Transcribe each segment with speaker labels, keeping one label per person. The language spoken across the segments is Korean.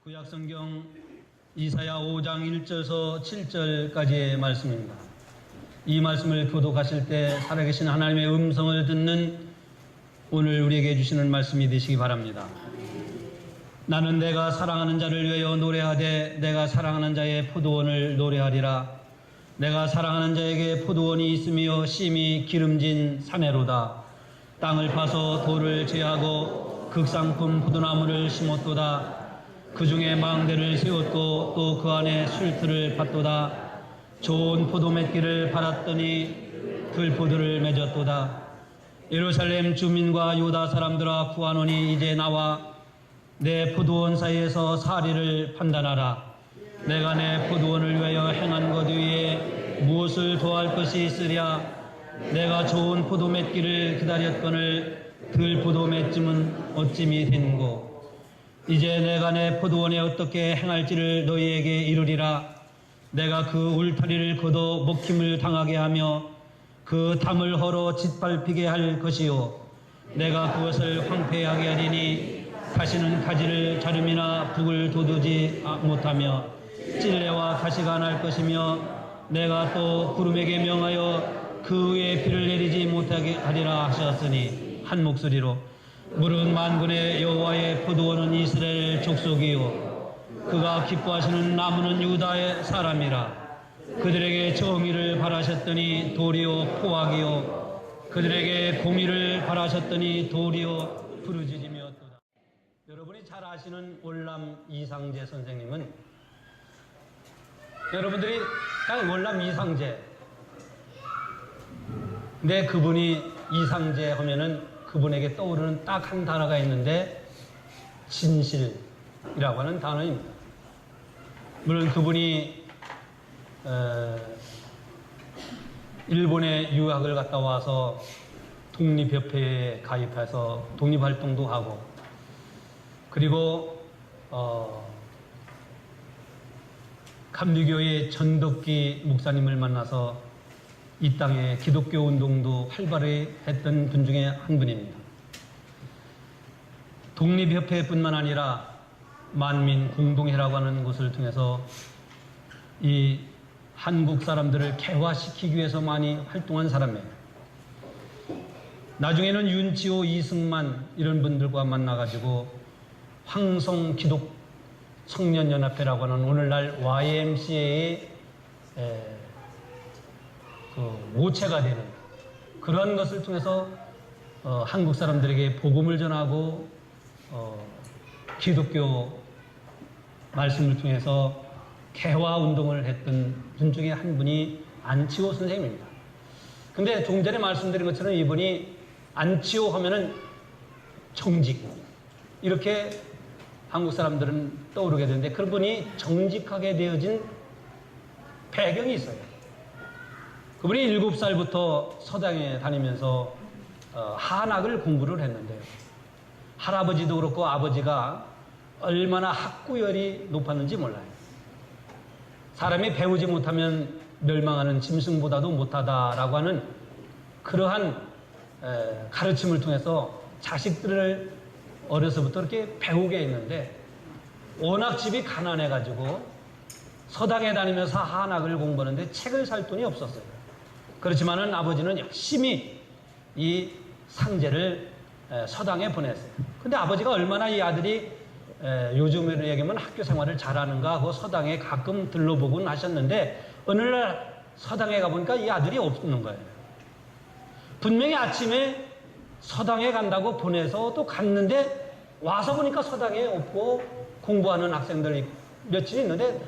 Speaker 1: 구약성경 이사야 5장 1절에서 7절까지의 말씀입니다. 이 말씀을 교독하실 때 살아계신 하나님의 음성을 듣는 오늘 우리에게 주시는 말씀이 되시기 바랍니다. 나는 내가 사랑하는 자를 위하여 노래하되 내가 사랑하는 자의 포도원을 노래하리라. 내가 사랑하는 자에게 포도원이 있으며 심히 기름진 사내로다. 땅을 파서 돌을 제하고 극상품 포도나무를 심었도다. 그 중에 망대를 세웠고 또 그 안에 술틀을 팠도다. 좋은 포도맺기를 팔았더니 들포도를 맺었도다. 예루살렘 주민과 유다 사람들아 구하노니 이제 나와 내 포도원 사이에서 사리를 판단하라. 내가 내 포도원을 위하여 행한 것 위에 무엇을 더할 것이 있으랴. 내가 좋은 포도 맺기를 기다렸거늘 들포도 맺음은 어찌미 된고. 이제 내가 내 포도원에 어떻게 행할지를 너희에게 이르리라. 내가 그 울타리를 걷어 먹힘을 당하게 하며 그 담을 헐어 짓밟히게 할 것이요. 내가 그것을 황폐하게 하리니 다시는 가지를 자름이나 북을 돋우지 못하며 찔레와 가시가 날 것이며 내가 또 구름에게 명하여 그 위에 비를 내리지 못하게 하리라 하셨으니 한 목소리로 물은 만군의 여호와의 포도원은 이스라엘 족속이요 그가 기뻐하시는 나무는 유다의 사람이라. 그들에게 정의를 바라셨더니 도리요 포악이요 그들에게 공의를 바라셨더니 도리요 부르짖음이었도다. 여러분이 잘 아시는 월남 이상재 선생님은 여러분들이 딱 월남 이상재 근데 그분이 이상재 하면은 그분에게 떠오르는 딱 한 단어가 있는데 진실이라고 하는 단어입니다. 물론 그분이 일본에 유학을 갔다 와서 독립협회에 가입해서 독립활동도 하고 그리고 감리교의 전덕기 목사님을 만나서 이 땅에 기독교 운동도 활발히 했던 분 중에 한 분입니다. 독립협회뿐만 아니라 만민공동회라고 하는 곳을 통해서 이 한국 사람들을 개화시키기 위해서 많이 활동한 사람이에요. 나중에는 윤치호, 이승만 이런 분들과 만나가지고 황성기독 청년연합회라고 하는 오늘날 YMCA의 모체가 되는 그런 것을 통해서 한국 사람들에게 복음을 전하고 기독교 말씀을 통해서 개화 운동을 했던 분 중에 한 분이 안치호 선생님입니다. 근데 조금 전에 말씀드린 것처럼 이분이 안치호 하면은 정직 이렇게 한국 사람들은 떠오르게 되는데 그분이 정직하게 되어진 배경이 있어요. 그분이 7살부터 서당에 다니면서 한학을 공부를 했는데요. 할아버지도 그렇고 아버지가 얼마나 학구열이 높았는지 몰라요. 사람이 배우지 못하면 멸망하는 짐승보다도 못하다라고 하는 그러한 가르침을 통해서 자식들을 어려서부터 이렇게 배우게 했는데 워낙 집이 가난해가지고 서당에 다니면서 한학을 공부하는데 책을 살 돈이 없었어요. 그렇지만은 아버지는 열심히 이 상제를 서당에 보냈어요. 근데 아버지가 얼마나 이 아들이 요즘으로 얘기하면 학교 생활을 잘하는가 하고 서당에 가끔 들러보곤 하셨는데 어느 날 서당에 가보니까 이 아들이 없는 거예요. 분명히 아침에 서당에 간다고 보내서 또 갔는데 와서 보니까 서당에 없고 공부하는 학생들이 며칠 있는데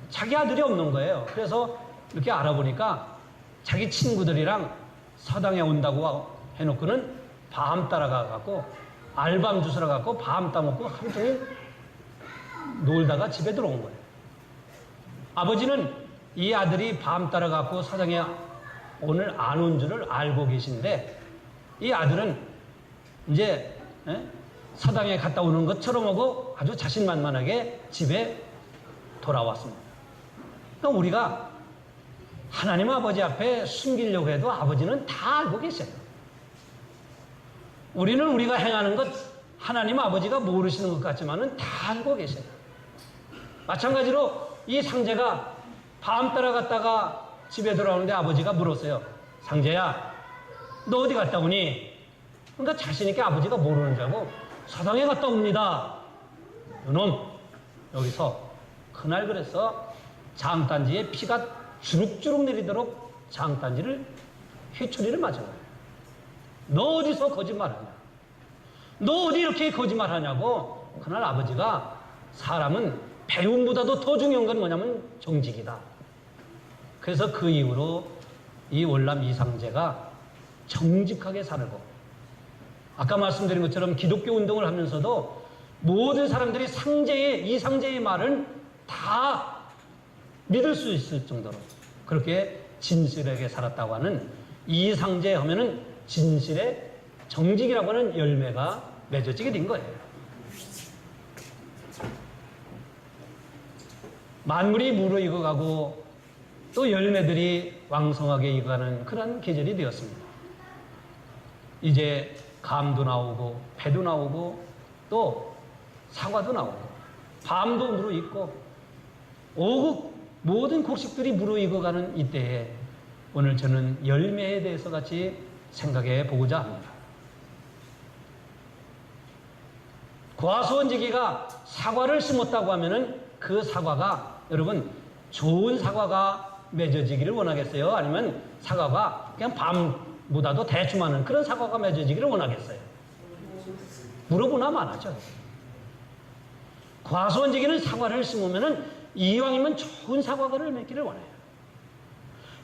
Speaker 1: 자기 아들이 없는 거예요. 그래서 이렇게 알아보니까 자기 친구들이랑 서당에 온다고 해놓고는 밤 따라가갖고 알밤 주스러 갖고 밤 따먹고 하루 종일 놀다가 집에 들어온 거예요. 아버지는 이 아들이 밤 따라갖고 서당에 오늘 안 온 줄을 알고 계신데 이 아들은 이제 서당에 갔다 오는 것처럼 하고 아주 자신만만하게 집에 돌아왔습니다. 그러니까 우리가 하나님 아버지 앞에 숨기려고 해도 아버지는 다 알고 계셔요. 우리는 우리가 행하는 것 하나님 아버지가 모르시는 것 같지만은 다 알고 계셔요. 마찬가지로 이 상제가 밤 따라갔다가 집에 돌아오는데 아버지가 물었어요. 상제야, 너 어디 갔다 오니? 그러니까 자신있게 아버지가 모르는 줄 알고 사당에 갔다 옵니다. 이놈, 여기서 그날 그래서 장단지에 피가 주룩주룩 내리도록 장단지를 회초리를 맞은 거예요. 너 어디서 거짓말하냐? 너 어디 이렇게 거짓말하냐고. 그날 아버지가 사람은 배움보다도 더 중요한 건 뭐냐면 정직이다. 그래서 그 이후로 이 월남 이상제가 정직하게 살고, 아까 말씀드린 것처럼 기독교 운동을 하면서도 모든 사람들이 이상제의 말은 다 믿을 수 있을 정도로 그렇게 진실하게 살았다고 하는 이상제 하면은 진실의 정직이라고 하는 열매가 맺어지게 된 거예요. 만물이 무르익어가고 또 열매들이 왕성하게 익어가는 그런 계절이 되었습니다. 이제 감도 나오고 배도 나오고 또 사과도 나오고 밤도 무르익고 오국 모든 곡식들이 무르익어가는 이때에 오늘 저는 열매에 대해서 같이 생각해 보고자 합니다. 과수원지기가 사과를 심었다고 하면은 그 사과가 여러분 좋은 사과가 맺어지기를 원하겠어요? 아니면 사과가 그냥 밤보다도 대충 하는 그런 사과가 맺어지기를 원하겠어요? 물어보나 마나죠. 과수원지기는 사과를 심으면은 이왕이면 좋은 사과를 맺기를 원해요.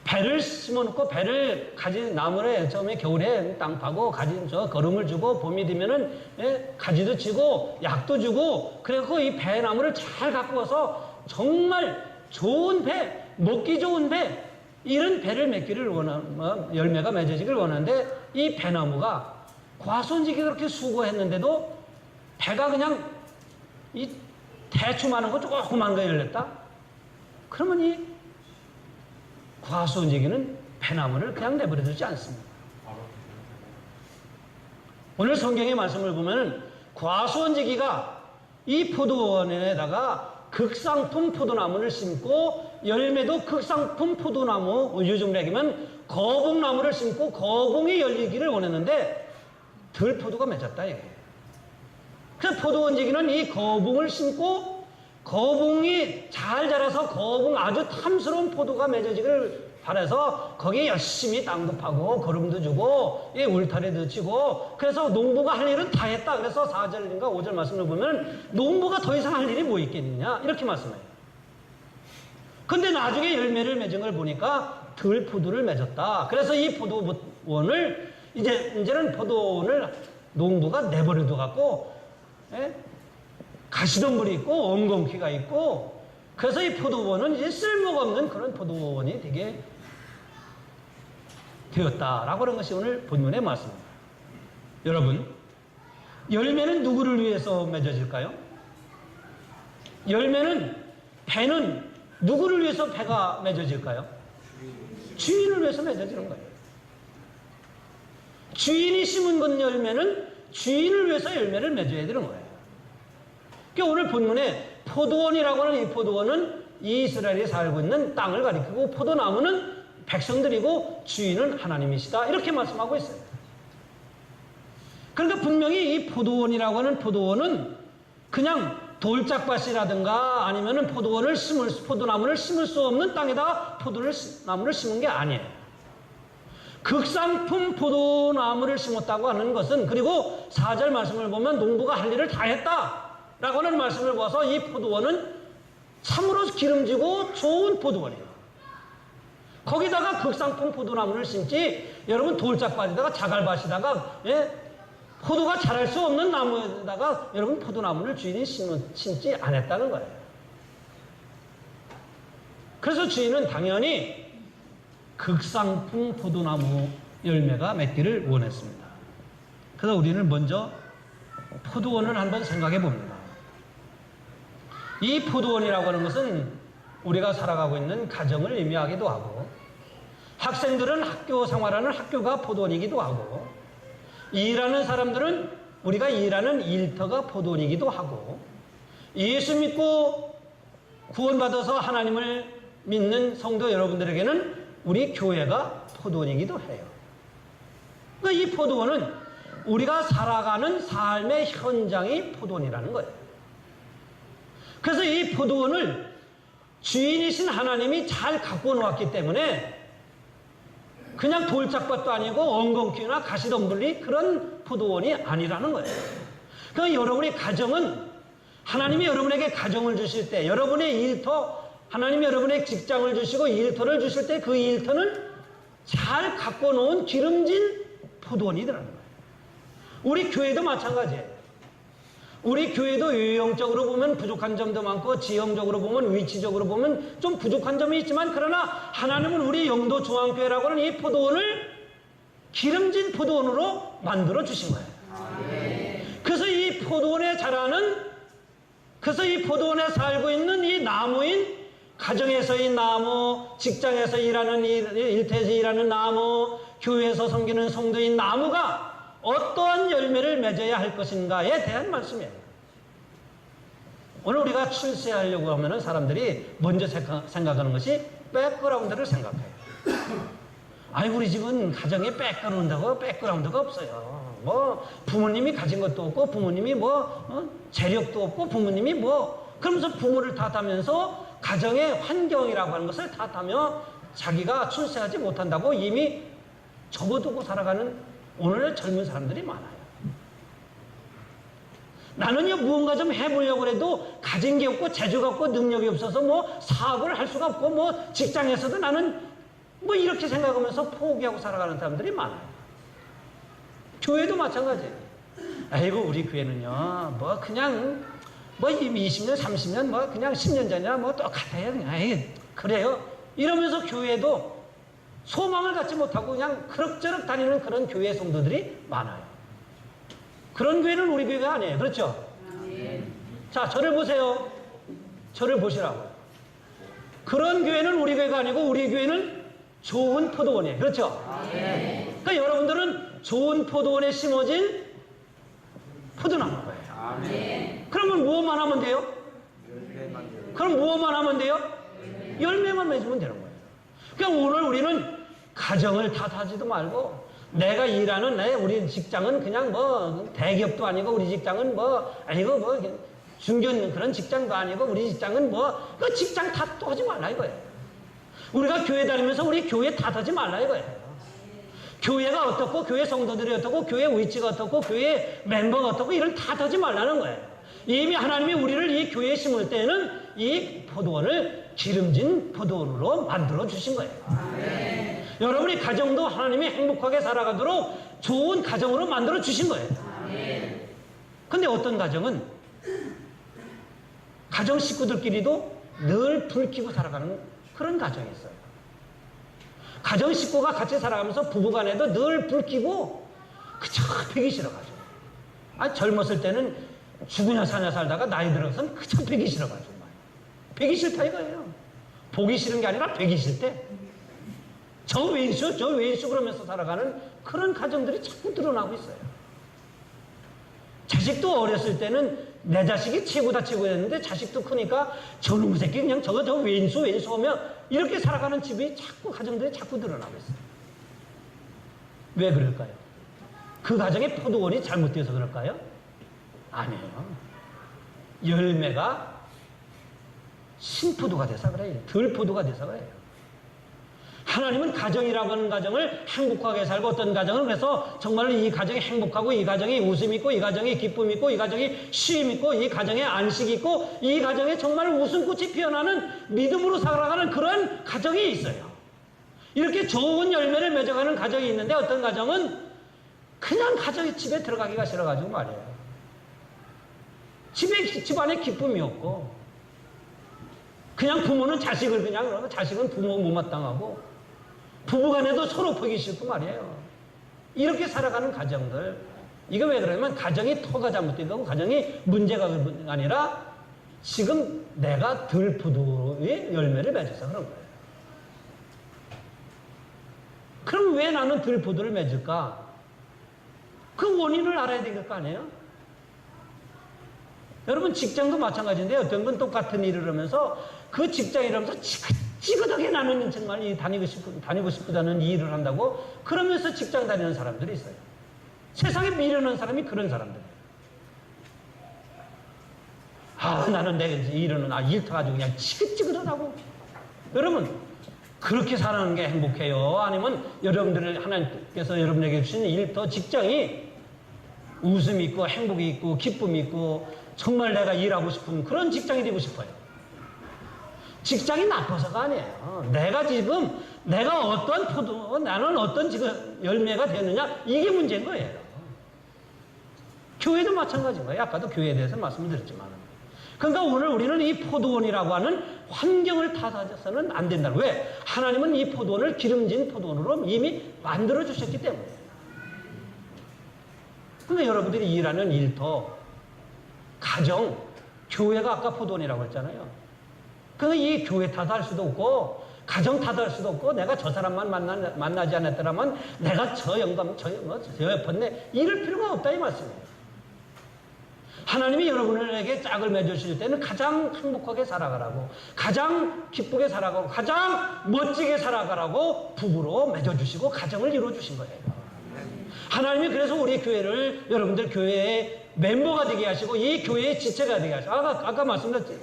Speaker 1: 배를 심어놓고 배를 가지 나무에 처음에 겨울에 땅 파고 가지 거름을 주고 봄이 되면은 가지도 치고 약도 주고 그래갖고 이 배나무를 잘 갖고 와서 정말 좋은 배, 먹기 좋은 배 이런 배를 맺기를 열매가 맺어지기를 원하는데 이 배나무가 과수원지기 그렇게 수고했는데도 배가 그냥 이 대추만한 거 조그만 거 열렸다? 그러면 이 과수원지기는 배나무를 그냥 내버려두지 않습니다. 오늘 성경의 말씀을 보면 과수원지기가 이 포도원에다가 극상품 포도나무를 심고 열매도 극상품 포도나무, 요즘으로 얘기하면 거봉나무를 심고 거봉이 열리기를 원했는데 들포도가 맺었다 이거예요. 그래서 포도원지기는 이 거봉을 심고 거봉이 잘 자라서 거봉 아주 탐스러운 포도가 맺어지기를 바라서 거기에 열심히 땅도 파고 거름도 주고 울타리도 치고 그래서 농부가 할 일은 다 했다. 그래서 4절인가 5절 말씀을 보면 농부가 더 이상 할 일이 뭐 있겠느냐 이렇게 말씀해요. 근데 나중에 열매를 맺은 걸 보니까 들포도를 맺었다. 그래서 이 포도원을 이제는 포도원을 농부가 내버려둬 갖고 가시덤불이 있고 엉겅퀴가 있고 그래서 이 포도원은 이제 쓸모가 없는 그런 포도원이 되게 되었다라고 하는 것이 오늘 본문의 말씀입니다. 여러분, 열매는 누구를 위해서 맺어질까요? 배는 누구를 위해서 배가 맺어질까요? 주인을 위해서 맺어지는 거예요. 주인이 심은 건 열매는 주인을 위해서 열매를 맺어야 되는 거예요. 그러니까 오늘 본문에 포도원이라고 하는 이 포도원은 이스라엘이 살고 있는 땅을 가리키고 포도나무는 백성들이고 주인은 하나님이시다 이렇게 말씀하고 있어요. 그러니까 분명히 이 포도원이라고 하는 포도원은 그냥 돌짝밭이라든가 아니면은 포도나무를 심을 수 없는 땅에다가 포도나무를 심은 게 아니에요. 극상품 포도나무를 심었다고 하는 것은 그리고 4절 말씀을 보면 농부가 할 일을 다 했다라고 하는 말씀을 보아서 이 포도원은 참으로 기름지고 좋은 포도원이에요. 거기다가 극상품 포도나무를 심지 여러분 돌짝밭에다가 자갈밭에다가 포도가 자랄 수 없는 나무에다가 여러분 포도나무를 주인이 심지 않았다는 거예요. 그래서 주인은 당연히 극상품 포도나무 열매가 맺기를 원했습니다. 그래서 우리는 먼저 포도원을 한번 생각해 봅니다. 이 포도원이라고 하는 것은 우리가 살아가고 있는 가정을 의미하기도 하고 학생들은 학교 생활하는 학교가 포도원이기도 하고 일하는 사람들은 우리가 일하는 일터가 포도원이기도 하고 예수 믿고 구원받아서 하나님을 믿는 성도 여러분들에게는 우리 교회가 포도원이기도 해요. 그러니까 이 포도원은 우리가 살아가는 삶의 현장이 포도원이라는 거예요. 그래서 이 포도원을 주인이신 하나님이 잘 갖고 놓았기 때문에 그냥 돌짝밭도 아니고 엉겅퀴나 가시덤불리 그런 포도원이 아니라는 거예요. 그러니까 여러분의 가정은 하나님이 여러분에게 가정을 주실 때, 여러분의 일터, 하나님이 여러분에게 직장을 주시고 일터를 주실 때 그 일터는 잘 갖고 놓은 기름진 포도원이더라는 거예요. 우리 교회도 마찬가지예요. 우리 교회도 유형적으로 보면 부족한 점도 많고 지형적으로 보면 위치적으로 보면 좀 부족한 점이 있지만 그러나 하나님은 우리 영도 중앙교회라고 하는 이 포도원을 기름진 포도원으로 만들어 주신 거예요. 그래서 이 포도원에 자라는, 그래서 이 포도원에 살고 있는 이 나무인, 가정에서의 나무, 직장에서 일하는 일터에서 일하는 나무, 교회에서 섬기는 성도인 나무가 어떠한 열매를 맺어야 할 것인가에 대한 말씀이에요. 오늘 우리가 출세하려고 하면 사람들이 먼저 생각하는 것이 백그라운드를 생각해요. 아이, 우리 집은 가정에 백그라운드가 없어요. 뭐 부모님이 가진 것도 없고 부모님이 재력도 없고 부모님이 그러면서 부모를 탓하면서 가정의 환경이라고 하는 것을 탓하며 자기가 출세하지 못한다고 이미 접어두고 살아가는 오늘날 젊은 사람들이 많아요. 나는요, 무언가 좀 해보려고 해도 가진 게 없고 재주가 없고 능력이 없어서 사업을 할 수가 없고 직장에서도 나는 이렇게 생각하면서 포기하고 살아가는 사람들이 많아요. 교회도 마찬가지예요. 아이고, 우리 교회는요, 그냥 20년, 30년, 그냥 10년 전이나 똑같아요. 그냥, 그래요. 이러면서 교회도 소망을 갖지 못하고 그냥 그럭저럭 다니는 그런 교회 성도들이 많아요. 그런 교회는 우리 교회가 아니에요. 그렇죠? 자, 저를 보세요. 저를 보시라고요. 그런 교회는 우리 교회가 아니고 우리 교회는 좋은 포도원이에요. 그렇죠? 그러니까 여러분들은 좋은 포도원에 심어진 포도나무인 거예요. 그러면 무엇만 하면 돼요? 그럼 무엇만 하면 돼요? 열매만 맺으면 되는 거예요. 그러니까 오늘 우리는 가정을 탓하지도 말고 내가 일하는 우리 직장은 그냥 대기업도 아니고 우리 직장은 아니고 중견 그런 직장도 아니고 우리 직장은 그 직장 탓도 하지 말라 이거예요. 우리가 교회 다니면서 우리 교회 탓하지 말라 이거예요. 교회가 어떻고 교회 성도들이 어떻고 교회 위치가 어떻고 교회 멤버가 어떻고 이런 탓하지 말라는 거예요. 이미 하나님이 우리를 이 교회에 심을 때는 이 포도원을 기름진 포도원으로 만들어 주신 거예요. 여러분이 가정도 하나님이 행복하게 살아가도록 좋은 가정으로 만들어 주신 거예요. 근데 어떤 가정은 가정 식구들끼리도 늘 불 켜고 살아가는 그런 가정이 있어요. 가정 식구가 같이 살아가면서 부부간에도 늘 불 켜고 그저 배기 싫어가지고, 젊었을 때는 죽으냐 사냐 살다가 나이 들어서는 그저 배기 싫어가지고 배기 싫다 이거예요. 보기 싫은 게 아니라 배기 싫대. 저 왼수 그러면서 살아가는 그런 가정들이 자꾸 드러나고 있어요. 자식도 어렸을 때는 내 자식이 최고였는데 자식도 크니까 저놈의 새끼 그냥 저 왼수 하며 이렇게 살아가는 집이 가정들이 자꾸 드러나고 있어요. 왜 그럴까요? 그 가정의 포도원이 잘못되어서 그럴까요? 아니에요. 열매가 신포도가 돼서 그래요. 덜포도가 돼서 그래요. 하나님은 가정이라고 하는 가정을 행복하게 살고 어떤 가정은 그래서 정말로 이 가정이 행복하고 이 가정이 웃음 있고 이 가정이 기쁨 있고 이 가정이 쉼 있고 이 가정에 안식 있고 이 가정에 정말 웃음꽃이 피어나는 믿음으로 살아가는 그런 가정이 있어요. 이렇게 좋은 열매를 맺어가는 가정이 있는데 어떤 가정은 그냥 가정이 집에 들어가기가 싫어가지고 말이에요. 집안에 기쁨이 없고 그냥 부모는 자식을 그냥 그러고 자식은 부모 못마땅하고 부부간에도 서로 보기 싫고 말이에요. 이렇게 살아가는 가정들, 이거 왜 그러냐면 가정이 터가 잘못된 거고 가정이 문제가 아니라 지금 내가 들포도의 열매를 맺어서 그런 거예요. 그럼 왜 나는 들포도를 맺을까? 그 원인을 알아야 될 거 아니에요? 여러분 직장도 마찬가지인데 어떤 분 똑같은 일을 하면서 그 직장이라면서 지긋지긋하게 나는 정말 다니고 싶다는 이 일을 한다고 그러면서 직장 다니는 사람들이 있어요. 세상에 미련한 사람이 그런 사람들이에요. 나는 내 일은 일 터가지고 그냥 지긋지긋하다고. 여러분 그렇게 사는 게 행복해요? 아니면 여러분들을 하나님께서 여러분에게 주신 일터 직장이 웃음이 있고 행복이 있고 기쁨이 있고 정말 내가 일하고 싶은 그런 직장이 되고 싶어요? 직장이 나빠서가 아니에요. 내가 어떤 나는 어떤 지금 열매가 되느냐 이게 문제인 거예요. 교회도 마찬가지인 거예요. 아까도 교회에 대해서 말씀을 드렸지만. 그러니까 오늘 우리는 이 포도원이라고 하는 환경을 탓해서는 안 된다는 거예요. 왜? 하나님은 이 포도원을 기름진 포도원으로 이미 만들어 주셨기 때문에. 그러니까 여러분들이 일하는 일터, 가정, 교회가 아까 포도원이라고 했잖아요. 그러니까 이 교회 탓할 수도 없고 가정 탓할 수도 없고 내가 저 사람만 만나지 않았더라면 내가 저 옆에 이럴 필요가 없다 이 말씀이에요. 하나님이 여러분에게 짝을 맺으실 때는 가장 행복하게 살아가라고, 가장 기쁘게 살아가고, 가장 멋지게 살아가라고 부부로 맺어주시고 가정을 이루어주신 거예요. 하나님이 그래서 우리 교회를 여러분들 교회의 멤버가 되게 하시고 이 교회의 지체가 되게 하시고 아까 말씀드렸죠.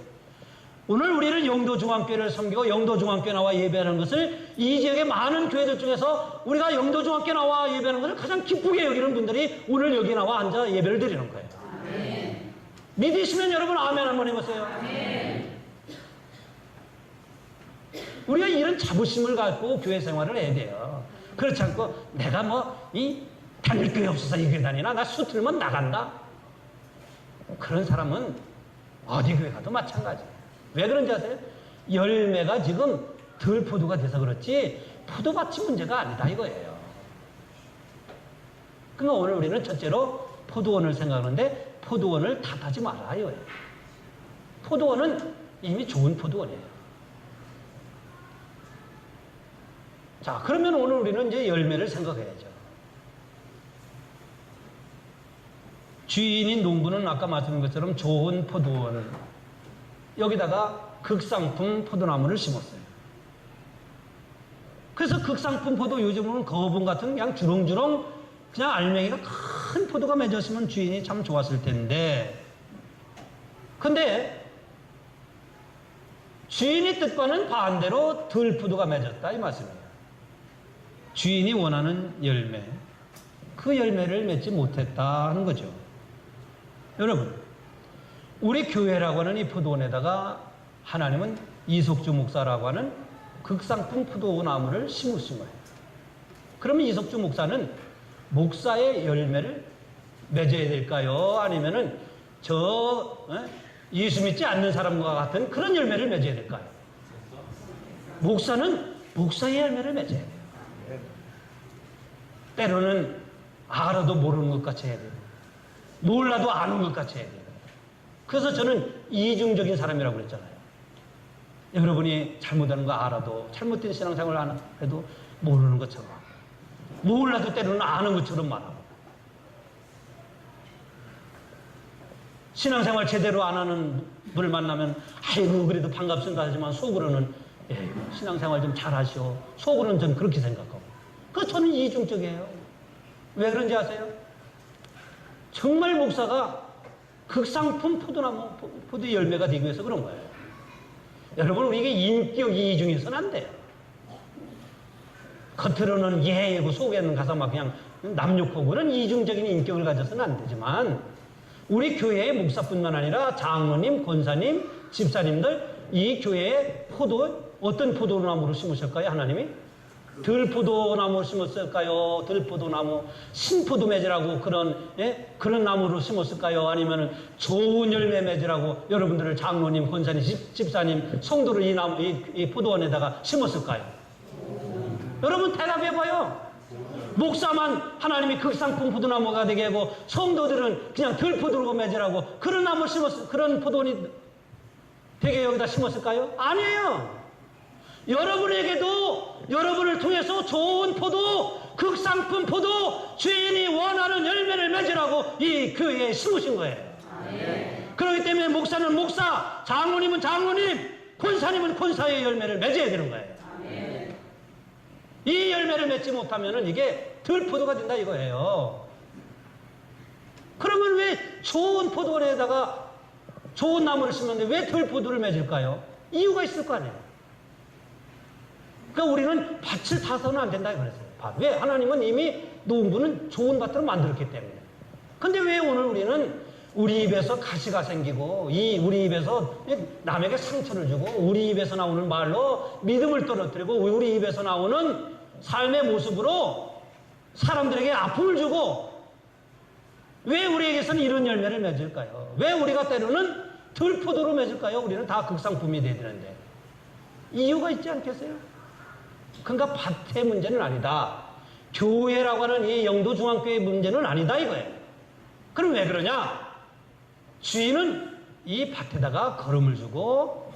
Speaker 1: 오늘 우리는 영도중앙교회를 섬기고 영도중앙교회 나와 예배하는 것을 이 지역의 많은 교회들 중에서 우리가 영도중앙교회 나와 예배하는 것을 가장 기쁘게 여기는 분들이 오늘 여기 나와 앉아 예배를 드리는 거예요. 아멘. 믿으시면 여러분 아멘 한번 해보세요. 아멘. 우리가 이런 자부심을 갖고 교회 생활을 해야 돼요. 그렇지 않고 내가 다닐 교회 없어서 이 교회 다니나 나 수틀면 나간다. 그런 사람은 어디 교회 가도 마찬가지예요. 왜 그런지 아세요? 열매가 지금 덜 포도가 돼서 그렇지 포도밭이 문제가 아니다 이거예요. 그러니까 오늘 우리는 첫째로 포도원을 생각하는데 포도원을 탓하지 말아요 이거예요. 포도원은 이미 좋은 포도원이에요. 자, 그러면 오늘 우리는 이제 열매를 생각해야죠. 주인인 농부는 아까 말씀드린 것처럼 좋은 포도원 여기다가 극상품 포도나무를 심었어요. 그래서 극상품 포도 요즘은 거분 같은 그냥 주렁주렁 그냥 알맹이가 큰 포도가 맺었으면 주인이 참 좋았을 텐데 근데 주인이 뜻과는 반대로 덜 포도가 맺었다 이 말씀이에요. 주인이 원하는 열매 그 열매를 맺지 못했다 하는 거죠. 여러분 우리 교회라고 하는 이 포도원에다가 하나님은 이석주 목사라고 하는 극상품 포도나무를 심으신 거예요. 그러면 이석주 목사는 목사의 열매를 맺어야 될까요? 아니면은 예수 믿지 않는 사람과 같은 그런 열매를 맺어야 될까요? 목사는 목사의 열매를 맺어야 돼요. 때로는 알아도 모르는 것 같이 해야 돼요. 몰라도 아는 것 같이 해야 돼요. 그래서 저는 이중적인 사람이라고 그랬잖아요. 여러분이 잘못하는 거 알아도 잘못된 신앙생활을 안 해도 모르는 것처럼 몰라도 때로는 아는 것처럼 말하고 신앙생활 제대로 안 하는 분을 만나면 아이고 그래도 반갑습니다 하지만 속으로는 신앙생활 좀 잘하시오 속으로는 좀 그렇게 생각하고 저는 이중적이에요. 왜 그런지 아세요? 정말 목사가 극상품 포도나무 포도 열매가 되기 위해서 그런 거예요. 여러분 이게 인격 이중에서는 안 돼요. 겉으로는 예고 속에는 가서 막 그냥 남욕하고 그런 이중적인 인격을 가져서는 안 되지만 우리 교회의 목사뿐만 아니라 장로님, 권사님, 집사님들 이 교회에 어떤 포도나무를 심으실까요? 하나님이? 들포도나무 심었을까요? 들포도나무, 신포도 맺으라고 그런 나무를 심었을까요? 아니면 좋은 열매 맺으라고 여러분들을 장로님, 권사님, 집사님, 성도를 이 포도원에다가 심었을까요? 여러분 대답해봐요. 목사만 하나님이 극상품 포도나무가 되게 하고 성도들은 그냥 들포도로 맺으라고 그런 나무를 그런 포도원이 되게 여기다 심었을까요? 아니에요. 여러분에게도 여러분을 통해서 좋은 포도, 극상품 포도, 주인이 원하는 열매를 맺으라고 이 교회에 심으신 거예요. 그렇기 때문에 때문에 목사는 목사, 장로님은 장로님, 권사님은 권사의 열매를 맺어야 되는 거예요. 이 열매를 맺지 못하면 이게 덜 포도가 된다 이거예요. 그러면 왜 좋은 포도원에다가 좋은 나무를 심는데 왜 덜 포도를 맺을까요? 이유가 있을 거 아니에요. 그러니까 우리는 밭을 타서는 안 된다 그랬어요. 왜? 하나님은 이미 농부는 좋은 밭으로 만들었기 때문에. 근데 왜 오늘 우리는 우리 입에서 가시가 생기고 우리 입에서 남에게 상처를 주고 우리 입에서 나오는 말로 믿음을 떨어뜨리고 우리 입에서 나오는 삶의 모습으로 사람들에게 아픔을 주고 왜 우리에게서는 이런 열매를 맺을까요? 왜 우리가 때로는 덜 포도로 맺을까요? 우리는 다 극상품이 돼야 되는데. 이유가 있지 않겠어요? 그러니까 밭의 문제는 아니다. 교회라고 하는 이 영도중앙교회의 문제는 아니다 이거예요. 그럼 왜 그러냐? 주인은 이 밭에다가 거름을 주고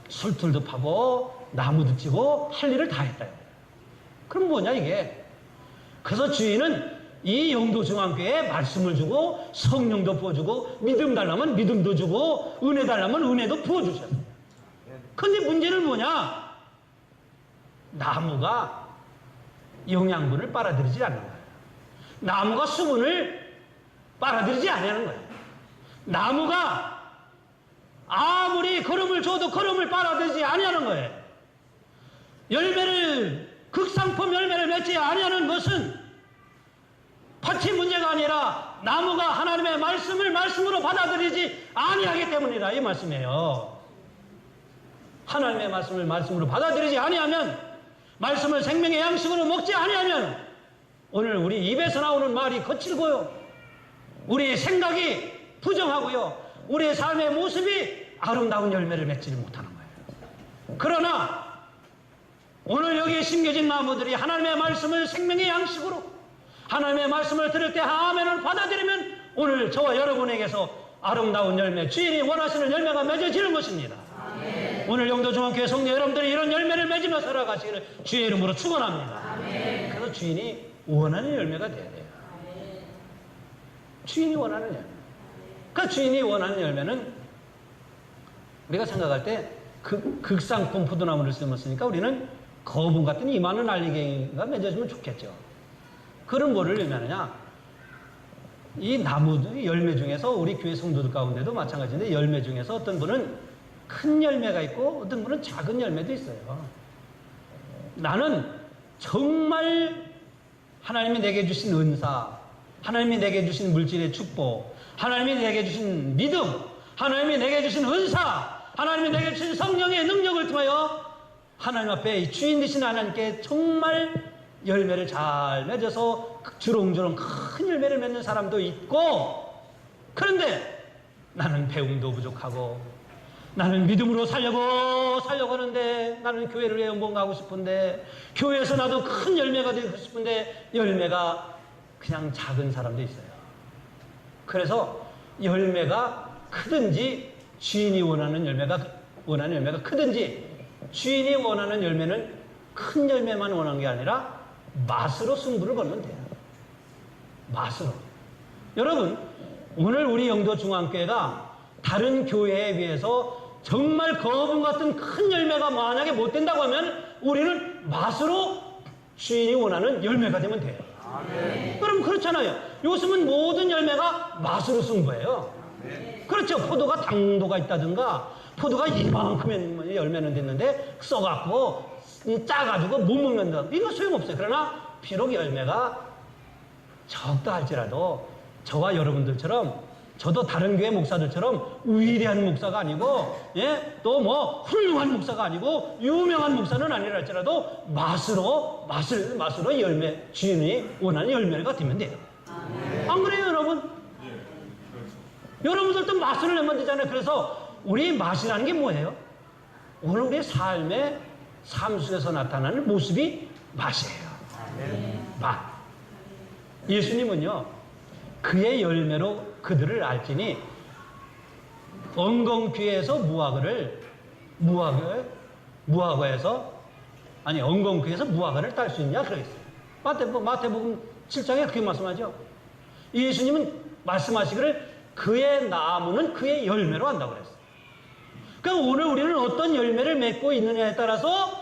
Speaker 1: 술틀도 파고 나무도 찌고 할 일을 다 했다. 그럼 뭐냐 이게? 그래서 주인은 이 영도중앙교회에 말씀을 주고 성령도 부어주고 믿음 달라면 믿음도 주고 은혜 달라면 은혜도 부어주셨어요. 근데 문제는 뭐냐? 나무가 영양분을 빨아들이지 않는 거예요. 나무가 수분을 빨아들이지 않는 거예요. 나무가 아무리 거름을 줘도 거름을 빨아들이지 아니하는 거예요. 극상품 열매를 맺지 아니하는 것은 밭이 문제가 아니라 나무가 하나님의 말씀을 말씀으로 받아들이지 아니하기 때문이라 이 말씀이에요. 하나님의 말씀을 말씀으로 받아들이지 아니하면, 말씀을 생명의 양식으로 먹지 아니하면 오늘 우리 입에서 나오는 말이 거칠고요, 우리의 생각이 부정하고요, 우리의 삶의 모습이 아름다운 열매를 맺지를 못하는 거예요. 그러나 오늘 여기에 심겨진 나무들이 하나님의 말씀을 생명의 양식으로, 하나님의 말씀을 들을 때 아멘을 받아들이면 오늘 저와 여러분에게서 아름다운 열매, 주인이 원하시는 열매가 맺어지는 것입니다. 아멘. 오늘 영도중앙교회 성도 여러분들이 이런 열매를 맺으며 살아가시기를 주의 이름으로 축원합니다. 아멘. 그래서 주인이 원하는 열매가 돼야 돼요. 아멘. 주인이 원하는 열매. 그러니까 주인이 원하는 열매는 우리가 생각할 때 극상품 포도나무를 심었으니까 우리는 거북 같은 이만한 알리개가 맺어주면 좋겠죠. 그런 뭐를 의미하느냐? 이 나무들 열매 중에서 우리 교회 성도들 가운데도 마찬가지인데, 열매 중에서 어떤 분은 큰 열매가 있고 어떤 분은 작은 열매도 있어요. 나는 정말 하나님이 내게 주신 은사, 하나님이 내게 주신 물질의 축복, 하나님이 내게 주신 믿음, 하나님이 내게 주신 은사, 하나님이 내게 주신 성령의 능력을 통하여 하나님 앞에 주인 되신 하나님께 정말 열매를 잘 맺어서 주렁주렁 큰 열매를 맺는 사람도 있고, 그런데 나는 배움도 부족하고 나는 믿음으로 살려고 하는데, 나는 교회를 연봉하고 싶은데, 교회에서 나도 큰 열매가 되고 싶은데 열매가 그냥 작은 사람도 있어요. 그래서 열매가 크든지 주인이 원하는 열매가 크든지, 주인이 원하는 열매는 큰 열매만 원하는 게 아니라 맛으로 승부를 걸면 돼요. 맛으로. 여러분, 오늘 우리 영도중앙교회가 다른 교회에 비해서 정말 거북 같은 큰 열매가 만약에 못 된다고 하면 우리는 맛으로 주인이 원하는 열매가 되면 돼요. 아멘. 그럼 그렇잖아요. 요즘은 모든 열매가 맛으로 승부해요. 아멘. 그렇죠. 포도가 당도가 있다든가, 포도가 이만큼의 열매는 됐는데 써갖고 짜가지고 못 먹는다, 이거 소용없어요. 그러나 비록 열매가 적다 할지라도 저와 여러분들처럼, 저도 다른 교회 목사들처럼 위대한 목사가 아니고, 또 뭐 훌륭한 목사가 아니고 유명한 목사는 아니라 할지라도 맛으로 열매, 주인이 원하는 열매가 되면 돼요. 안 그래요, 여러분? 여러분들도 맛을 내면 되잖아요. 그래서 우리 맛이라는 게 뭐예요? 오늘 우리의 삶 속에서 나타나는 모습이 맛이에요. 맛. 예수님은요, 그의 열매로 그들을 알지니 엉겅퀴에서 엉겅퀴에서 무화과를 딸 수 있냐 그러겠어요. 마태복음 7장에 그렇게 말씀하죠. 예수님은 말씀하시기를 그의 나무는 그의 열매로 한다고 그랬어요. 그러니까 오늘 우리는 어떤 열매를 맺고 있느냐에 따라서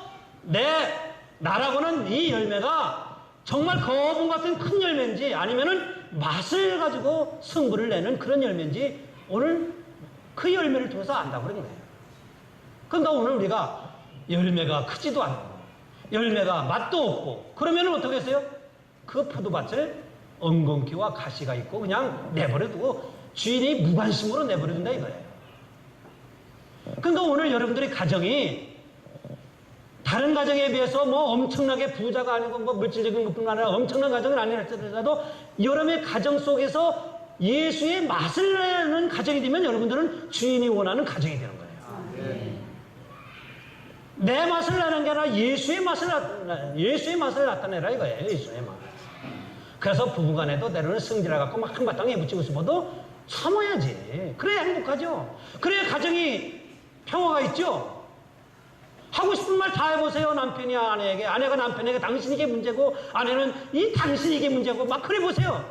Speaker 1: 나라고는 이 열매가 정말 거분 같은 큰 열매인지 아니면은 맛을 가지고 승부를 내는 그런 열매인지 오늘 그 열매를 통해서 안다고 그런 거예요. 그러니까 오늘 우리가 열매가 크지도 않고 열매가 맛도 없고 그러면 어떻게 했어요? 그 포도밭을 엉겅퀴와 가시가 있고 그냥 내버려두고 주인이 무관심으로 내버려둔다 이거예요. 그러니까 오늘 여러분들의 가정이 다른 가정에 비해서 뭐 엄청나게 부자가 아니고 뭐 물질적인 것뿐만 아니라 엄청난 가정은 아니랄지라도 여러분의 가정 속에서 예수의 맛을 내는 가정이 되면 여러분들은 주인이 원하는 가정이 되는 거예요. 내 맛을 내는 게 아니라 예수의 맛을 나타내라 이거예요. 예수의 맛. 그래서 부부간에도 때로는 승질해 갖고 막 한바탕 해붙이고 싶어도 참아야지. 그래야 행복하죠. 그래야 가정이 평화가 있죠. 하고 싶은 말 다 해보세요. 남편이 아내에게, 아내가 남편에게 당신이 게 문제고 아내는 이 당신이 게 문제고 막 그래 보세요.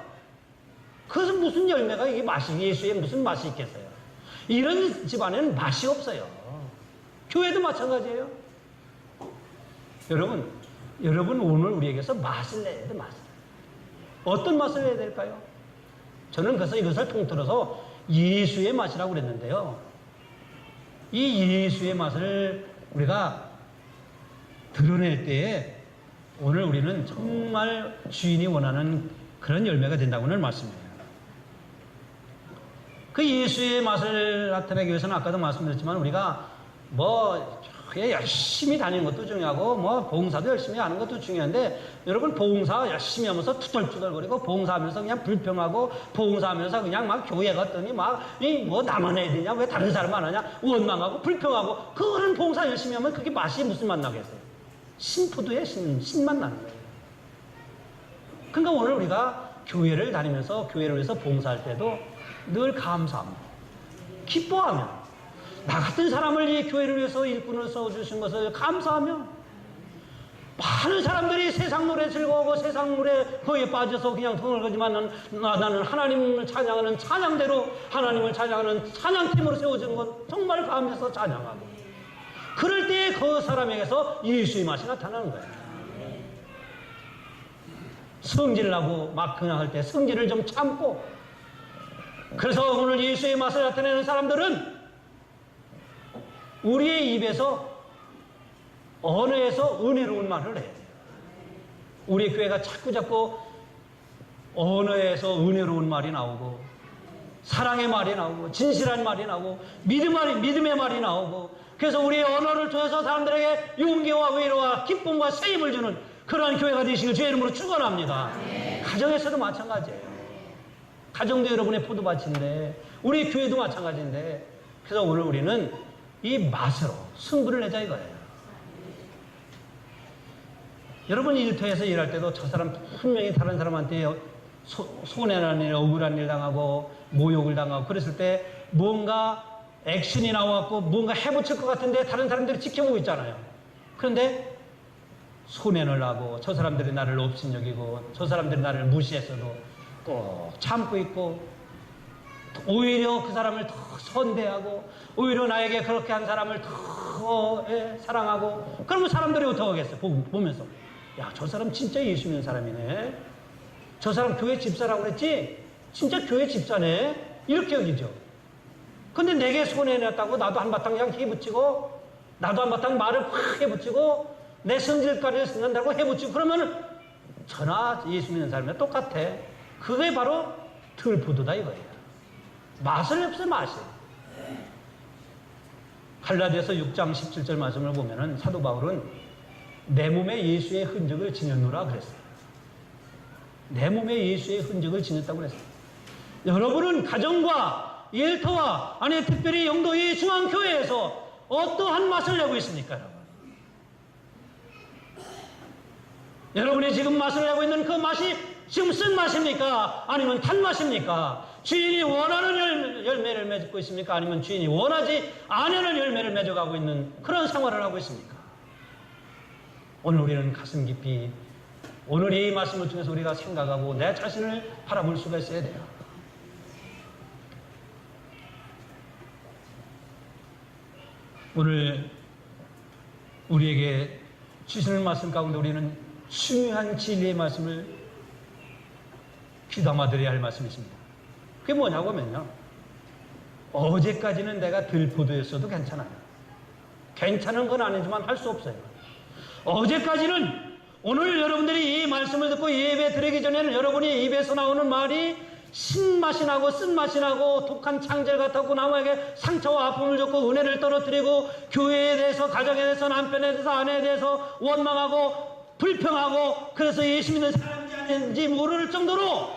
Speaker 1: 그것은 무슨 열매가 이게 맛이 예수에 무슨 맛이 있겠어요. 이런 집안에는 맛이 없어요. 교회도 마찬가지예요. 여러분 오늘 우리에게서 맛을 내야 돼. 맛을. 어떤 맛을 내야 될까요? 저는 그래서 이것을 통틀어서 예수의 맛이라고 그랬는데요. 이 예수의 맛을 우리가 드러낼 때에 오늘 우리는 정말 주인이 원하는 그런 열매가 된다고는 말씀드려요. 그 예수의 맛을 나타내기 위해서는 아까도 말씀드렸지만 우리가 뭐 열심히 다니는 것도 중요하고 뭐 봉사도 열심히 하는 것도 중요한데 여러분 봉사 열심히 하면서 투덜투덜거리고 봉사하면서 그냥 불평하고 봉사하면서 그냥 막 교회 갔더니 막 뭐 나만 해야 되냐 왜 다른 사람 안 하냐 원망하고 불평하고 그거는 봉사 열심히 하면 그게 맛이 무슨 맛 나겠어요? 신포도의 신맛 나는 거예요. 그러니까 오늘 우리가 교회를 다니면서 교회를 위해서 봉사할 때도 늘 감사합니다. 기뻐하며 나 같은 사람을 이 교회를 위해서 일꾼을 써주신 것을 감사하며 많은 사람들이 세상 노래 즐거워하고 세상 노래 거기에 빠져서 그냥 흥얼거리지만 나는 하나님을 찬양하는 찬양대로 하나님을 찬양하는 찬양팀으로 세워진 건 정말 감사해서 찬양하고 그럴 때 그 사람에게서 예수의 맛이 나타나는 거예요. 성질을 하고 막 그냥 할 때 성질을 좀 참고 그래서 오늘 예수의 맛을 나타내는 사람들은 우리의 입에서 언어에서 은혜로운 말을 해야 돼요. 우리 교회가 자꾸 언어에서 은혜로운 말이 나오고 사랑의 말이 나오고 진실한 말이 나오고 믿음의 말이 나오고 그래서 우리의 언어를 통해서 사람들에게 용기와 위로와 기쁨과 세임을 주는 그러한 교회가 되시길 주의 이름으로 축원합니다. 가정에서도 마찬가지예요. 가정도 여러분의 포도밭인데 우리 교회도 마찬가지인데 그래서 오늘 우리는 이 맛으로 승부를 내자 이거예요. 여러분 일터에서 일할 때도 저 사람 분명히 다른 사람한테 손해난 일, 억울한 일 당하고 모욕을 당하고 그랬을 때 뭔가 액션이 나와갖고 뭔가 해붙일 것 같은데 다른 사람들이 지켜보고 있잖아요. 그런데 손해를 하고 저 사람들이 나를 업신여기고 저 사람들이 나를 무시했어도 꼭 참고 있고 오히려 그 사람을 더 선대하고 오히려 나에게 그렇게 한 사람을 더 사랑하고 그러면 사람들이 어떻게 하겠어요? 보면서 야, 저 사람 진짜 예수 믿는 사람이네. 저 사람 교회 집사라고 그랬지? 진짜 교회 집사네. 이렇게 여기죠. 근데 내게 손해냈다고 나도 한바탕 그냥 해붙이고 나도 한바탕 말을 확 해붙이고 내 성질까지 쓴다고 해붙이고 그러면은 저나 예수 믿는 사람이랑 똑같아. 그게 바로 들포도다 이거예요. 맛을 없어요, 맛이. 갈라디아서 6장 17절 말씀을 보면은 사도 바울은 내 몸에 예수의 흔적을 지녔노라 그랬어요. 내 몸에 예수의 흔적을 지녔다고 그랬어요. 여러분은 가정과 일터와 아니 특별히 영도의 중앙교회에서 어떠한 맛을 내고 있습니까, 여러분? 여러분이 지금 맛을 내고 있는 그 맛이 지금 쓴 맛입니까? 아니면 탄 맛입니까? 주인이 원하는 열매를 맺고 있습니까? 아니면 주인이 원하지 않는 열매를 맺어가고 있는 그런 생활을 하고 있습니까? 오늘 우리는 가슴 깊이 오늘 이 말씀을 통해서 우리가 생각하고 내 자신을 바라볼 수가 있어야 돼요. 오늘 우리에게 주시는 말씀 가운데 우리는 중요한 진리의 말씀을 귀담아 들어야 할 말씀이 있습니다. 그게 뭐냐고 하면요, 어제까지는 내가 들포도였어도 괜찮아요. 괜찮은 건 아니지만 할 수 없어요. 어제까지는, 오늘 여러분들이 이 말씀을 듣고 예배 드리기 전에는 여러분이 입에서 나오는 말이 신맛이 나고 쓴맛이 나고 독한 창절 같았고 남에게 상처와 아픔을 줬고 은혜를 떨어뜨리고 교회에 대해서, 가정에 대해서, 남편에 대해서, 아내에 대해서 원망하고 불평하고, 그래서 예수 믿는 사람인지 아닌지 모를 정도로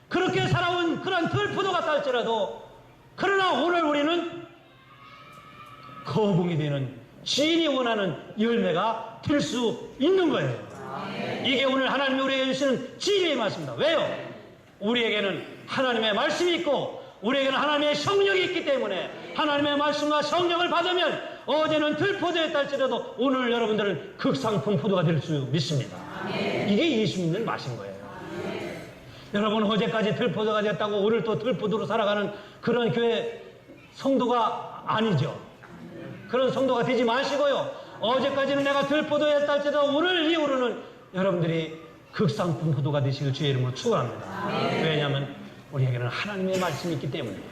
Speaker 1: 그렇게 살아온 그런 들포도 같다 할지라도, 그러나 오늘 우리는 거북이 되는, 주인이 원하는 열매가 될 수 있는 거예요. 이게 오늘 하나님이 우리에게 주시는 진리의 말씀입니다. 왜요? 우리에게는 하나님의 말씀이 있고 우리에게는 하나님의 성령이 있기 때문에 하나님의 말씀과 성령을 받으면 어제는 들포도였다 할지라도 오늘 여러분들은 극상품 포도가 될 수 믿습니다. 이게 예수 믿는 맛인 거예요. 여러분, 어제까지 들포도가 됐다고 오늘 또 들포도로 살아가는 그런 교회 성도가 아니죠. 그런 성도가 되지 마시고요, 어제까지는 내가 들포도였다 할지라도 오늘 이후로는 여러분들이 극상품 포도가 되시길 주의 이름으로 축원합니다. 왜냐하면 우리에게는 하나님의 말씀이 있기 때문이에요.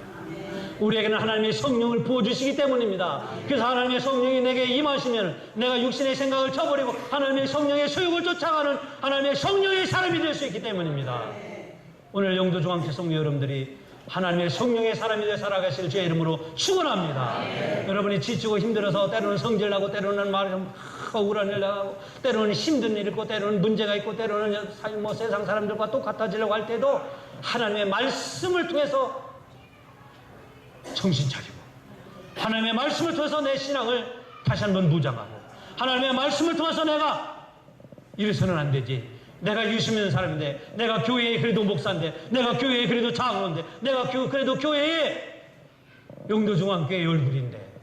Speaker 1: 우리에게는 하나님의 성령을 부어주시기 때문입니다. 그래서 하나님의 성령이 내게 임하시면 내가 육신의 생각을 쳐버리고 하나님의 성령의 소욕을 쫓아가는 하나님의 성령의 사람이 될 수 있기 때문입니다. 오늘 영도 중앙교 성도 여러분들이 하나님의 성령의 사람이 되어 살아가실 주의 이름으로 축원합니다. 여러분이 지치고 힘들어서 때로는 성질나고 때로는 말이 좀 억울한 일 나가고 때로는 힘든 일 있고 때로는 문제가 있고 때로는 뭐 세상 사람들과 똑같아지려고 할 때도 하나님의 말씀을 통해서 정신 차리고 하나님의 말씀을 통해서 내 신앙을 다시 한번 무장하고 하나님의 말씀을 통해서 내가 이래서는 안 되지, 내가 예수 믿는 사람인데, 내가 교회에 그래도 목사인데, 내가 교회에 그래도 장로인데, 내가 그래도 교회에 영도중앙교회 얼굴인데,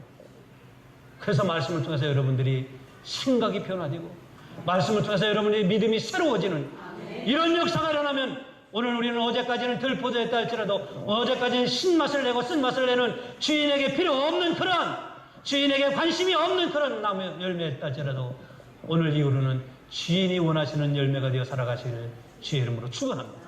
Speaker 1: 그래서 말씀을 통해서 여러분들이 생각이 변화되고 말씀을 통해서 여러분의 믿음이 새로워지는 이런 역사가 일어나면 오늘 우리는 어제까지는 들포도였다 할지라도 어제까지는 신맛을 내고 쓴맛을 내는 주인에게 필요 없는 그런, 주인에게 관심이 없는 그런 나무 열매였다 할지라도 오늘 이후로는 주인이 원하시는 열매가 되어 살아가시는 주의 이름으로 축원합니다.